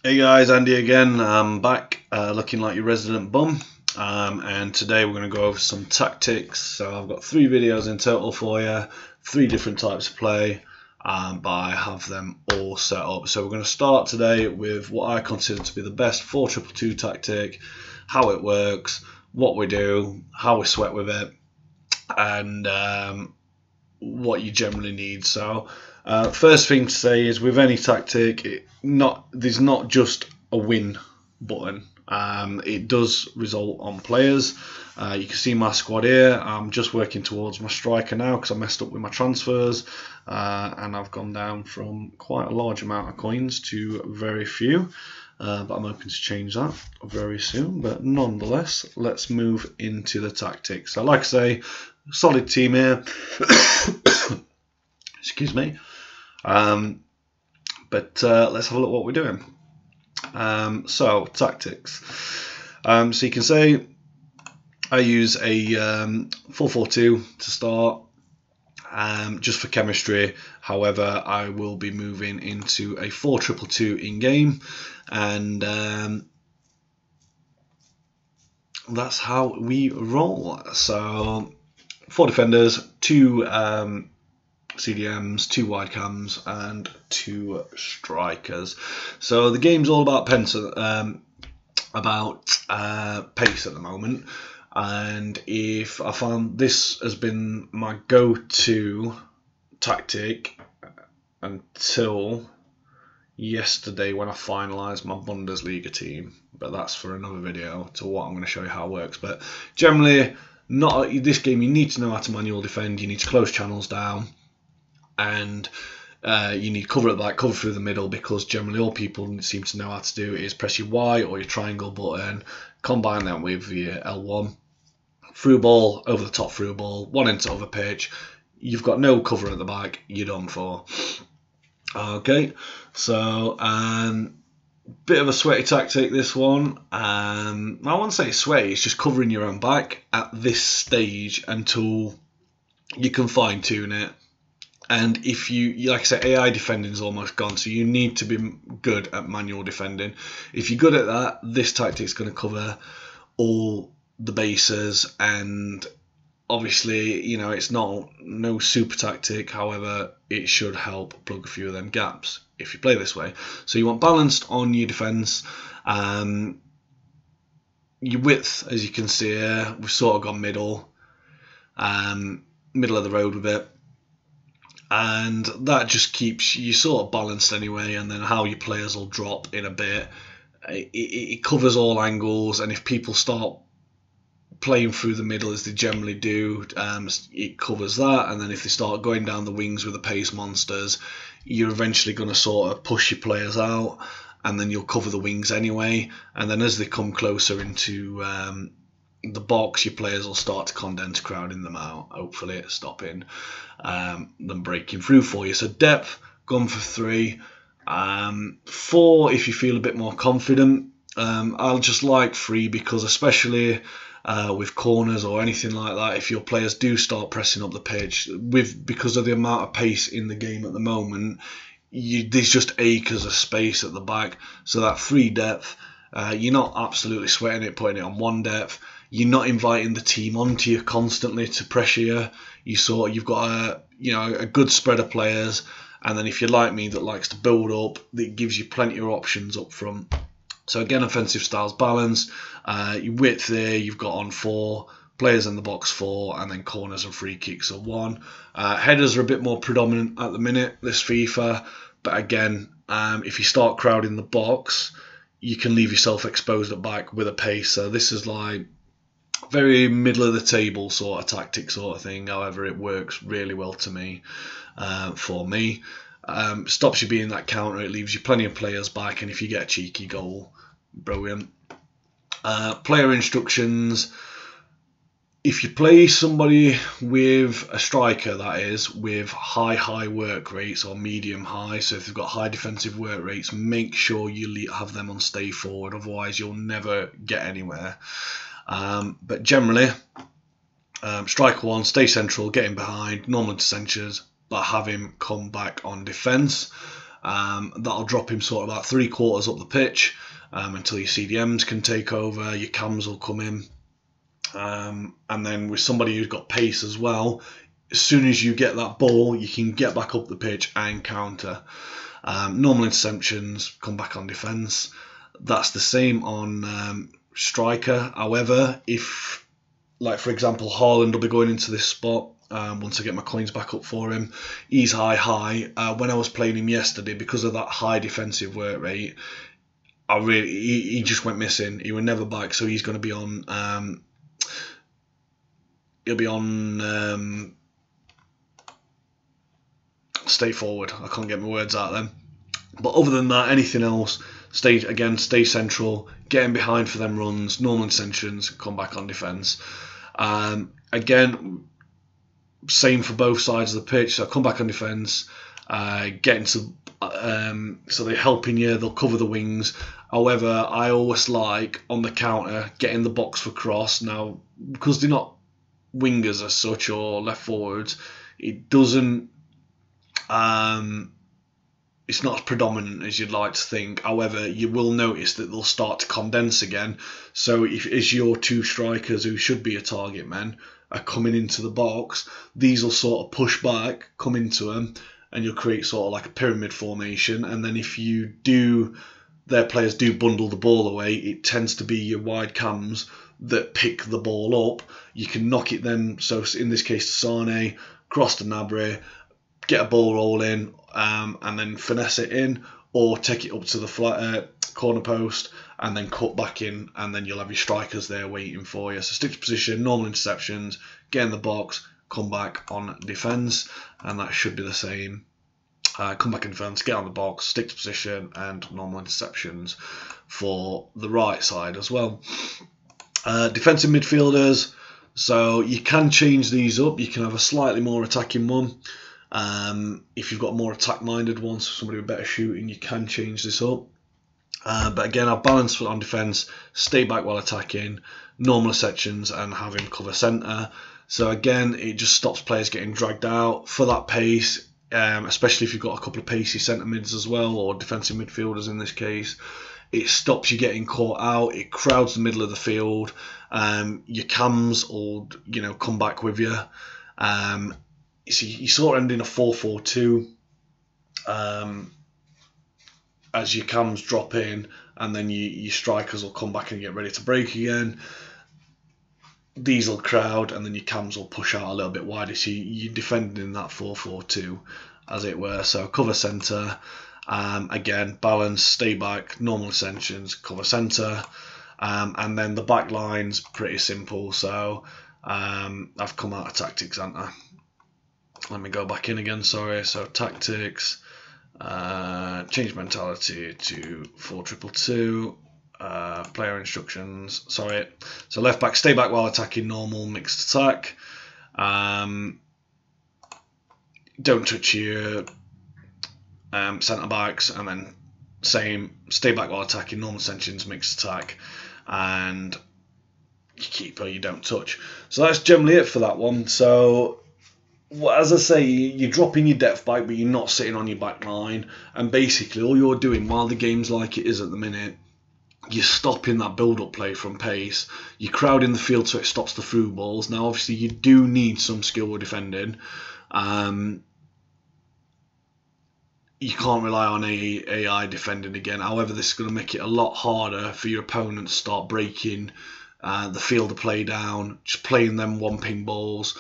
Hey guys, Andy again. I'm back looking like your resident bum, and today we're going to go over some tactics. So I've got 3 videos in total for you, 3 different types of play, but I have them all set up. So we're going to start today with what I consider to be the best 4-2-2 tactic, how it works, what we do, how we sweat with it, and what you generally need. So first thing to say is with any tactic, there's not just a win button. It does result on players. You can see my squad here. I'm just working towards my striker now because I messed up with my transfers, and I've gone down from quite a large amount of coins to very few. But I'm hoping to change that very soon. But nonetheless, let's move into the tactics. So like I say, solid team here. Excuse me. But let's have a look at what we're doing. So tactics. So you can say I use a 4-4-2 to start, just for chemistry. However, I will be moving into a 4-2-2 in game, and that's how we roll. So 4 defenders, 2 CDMs, 2 wide cams, and 2 strikers. So the game's all about pace at the moment, and if I found this has been my go-to tactic until yesterday when I finalised my Bundesliga team, but that's for another video to what I'm going to show you how it works. But generally, not this game, you need to know how to manual defend, you need to close channels down, and you need cover at the back, cover through the middle, because generally all people seem to know how to do is press your Y or your triangle button, combine that with your L1, through ball, over the top through ball, one end of a pitch, you've got no cover at the back, you're done for. Okay, so bit of a sweaty tactic, this one. I won't say sweaty, it's just covering your own back at this stage until you can fine tune it. And if you, like I said, AI defending is almost gone, so you need to be good at manual defending. If you're good at that, this tactic is going to cover all the bases, and obviously, you know, it's no super tactic. However, it should help plug a few of them gaps if you play this way. So you want balanced on your defence. Your width, as you can see here, we've sort of gone middle of the road with it. And that just keeps you sort of balanced anyway, and then how your players will drop in a bit. It covers all angles, and if people start playing through the middle as they generally do, it covers that. And then if they start going down the wings with the pace monsters, you're eventually going to sort of push your players out, and then you'll cover the wings anyway. And then as they come closer into the box, your players will start to condense, crowding them out, hopefully stopping them breaking through for you. So depth, gone for 3. 4 if you feel a bit more confident. I'll just like 3 because especially with corners or anything like that, if your players do start pressing up the pitch, because of the amount of pace in the game at the moment, there's just acres of space at the back. So that 3 depth, you're not absolutely sweating it, putting it on 1 depth. You're not inviting the team onto you constantly to pressure you. You've got a good spread of players, and then if you're like me that likes to build up, it gives you plenty of options up front. So again, offensive styles balanced. Your width there, you've got on 4, players in the box 4, and then corners and free kicks are 1. Headers are a bit more predominant at the minute, this FIFA, but again, if you start crowding the box, you can leave yourself exposed at back with a pace. So this is like very middle of the table sort of tactic sort of thing. However, it works really well to me, for me. Stops you being that counter, it leaves you plenty of players back, and if you get a cheeky goal, brilliant. Player instructions. If you play somebody with a striker, that is, with high work rates or medium high, so if they've got high defensive work rates, make sure you have them on stay forward, otherwise you'll never get anywhere. But generally, striker 1, stay central, get in behind, normal to centres, but have him come back on defence. That'll drop him sort of about 3/4 up the pitch until your CDMs can take over, your cams will come in. And then with somebody who's got pace as well, as soon as you get that ball, you can get back up the pitch and counter. Normal interceptions, come back on defence. That's the same on striker. However, if, like for example, Haaland will be going into this spot, once I get my coins back up for him, he's high. When I was playing him yesterday, because of that high defensive work rate, he just went missing. He would never back, so he's going to be on. He'll be on. Stay forward. I can't get my words out then. But other than that, anything else, stay central, get in behind for them runs, normal interceptions, come back on defence. Again, same for both sides of the pitch. So come back on defence, get into so they're helping you. They'll cover the wings. However, I always like on the counter getting the box for cross. Now, because they're not wingers as such or left forwards, it doesn't. It's not as predominant as you'd like to think. However, you will notice that they'll start to condense again. So if as your two strikers, who should be your target men, are coming into the box, these will sort of push back, come into them, and you'll create sort of like a pyramid formation. And then if their players do bundle the ball away, it tends to be your wide cams that pick the ball up. You can knock it then, so in this case to Sane, cross to Gnabry, get a ball roll in, and then finesse it in, or take it up to the corner post and then cut back in, and then you'll have your strikers there waiting for you. So stick to position, normal interceptions, get in the box, come back on defence, and that should be the same. Come back in defence, get on the box, stick to position, and normal interceptions for the right side as well. Defensive midfielders, so you can change these up. You can have a slightly more attacking one. If you've got a more attack-minded one, so somebody with better shooting, you can change this up. But again, I've balanced on defence, stay back while attacking, normal sections, and have him cover centre. So again, it just stops players getting dragged out for that pace, especially if you've got a couple of pacey centre mids as well, or defensive midfielders in this case. It stops you getting caught out. It crowds the middle of the field. Your cams will, come back with you. So you sort of end in a 4-4-2 as your cams drop in, and then your strikers will come back and get ready to break again. These will crowd, and then your cams will push out a little bit wider. So you're defending in that 4-4-2, as it were. So cover centre, again, balance, stay back, normal extensions, cover centre, and then the back line's pretty simple. So I've come out of tactics, haven't I? Let me go back in again, sorry. So tactics, change mentality to 4-2-2, player instructions, sorry. So left back, stay back while attacking, normal, mixed attack. Don't touch your centre backs, and then same, stay back while attacking, normal extensions, mixed attack, and your keeper you don't touch. So that's generally it for that one. So as I say, you're dropping your depth back, but you're not sitting on your back line. And basically, all you're doing while the game's like it is at the minute, you're stopping that build-up play from pace. You're crowding the field so it stops the through balls. Now, obviously, you do need some skill with defending. You can't rely on AI defending again. However, this is going to make it a lot harder for your opponent to start breaking the field of play down, just playing them one-ping balls.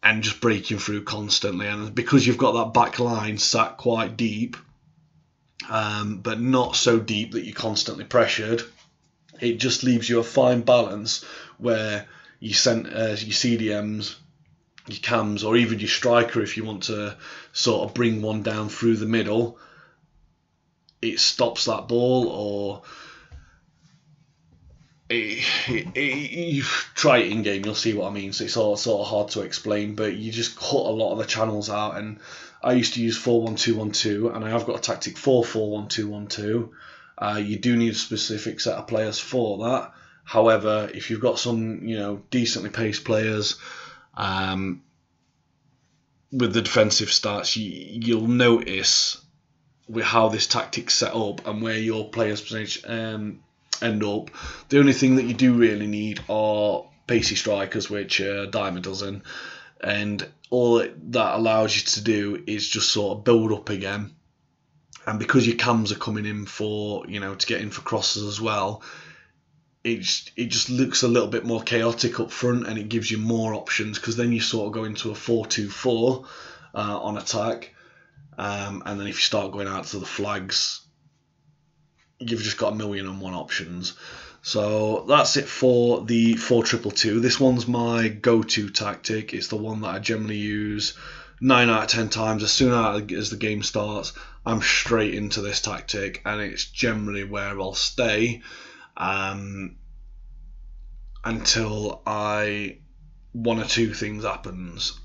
And just breaking through constantly. And because you've got that back line sat quite deep, but not so deep that you're constantly pressured, it just leaves you a fine balance where your CDMs, your cams, or even your striker, if you want to sort of bring one down through the middle, it stops that ball, or you try it in game, you'll see what I mean. So it's all sort of hard to explain, but you just cut a lot of the channels out. And I used to use 4-1-2-1-2, and I have got a tactic 4-4-1-2-1-2. You do need a specific set of players for that. However, if you've got some, decently paced players, with the defensive stats, you'll notice with how this tactic's set up and where your players end up. The only thing that you do really need are pacey strikers, which Diamond doesn't, and all that allows you to do is just sort of build up again. And because your cams are coming in for, to get in for crosses as well, it just looks a little bit more chaotic up front, and it gives you more options, because then you sort of go into a 4-2-4 on attack, and then if you start going out to the flags, you've just got 1,000,001 options. So that's it for the 4-2-2. This one's my go-to tactic. It's the one that I generally use 9 out of 10 times. As soon as the game starts, I'm straight into this tactic, and it's generally where I'll stay until one or two things happens,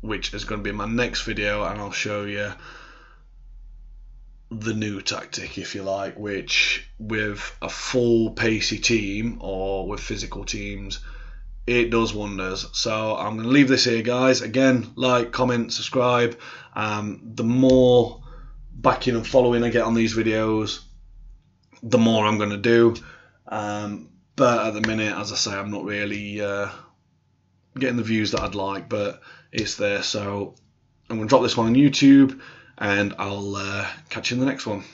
which is going to be in my next video, and I'll show you the new tactic, if you like, which with a full pacey team or with physical teams, it does wonders. So I'm going to leave this here, guys. Again, like, comment, subscribe. The more backing and following I get on these videos, the more I'm going to do. But at the minute, as I say, I'm not really getting the views that I'd like, but it's there. So I'm going to drop this one on YouTube, and I'll catch you in the next one.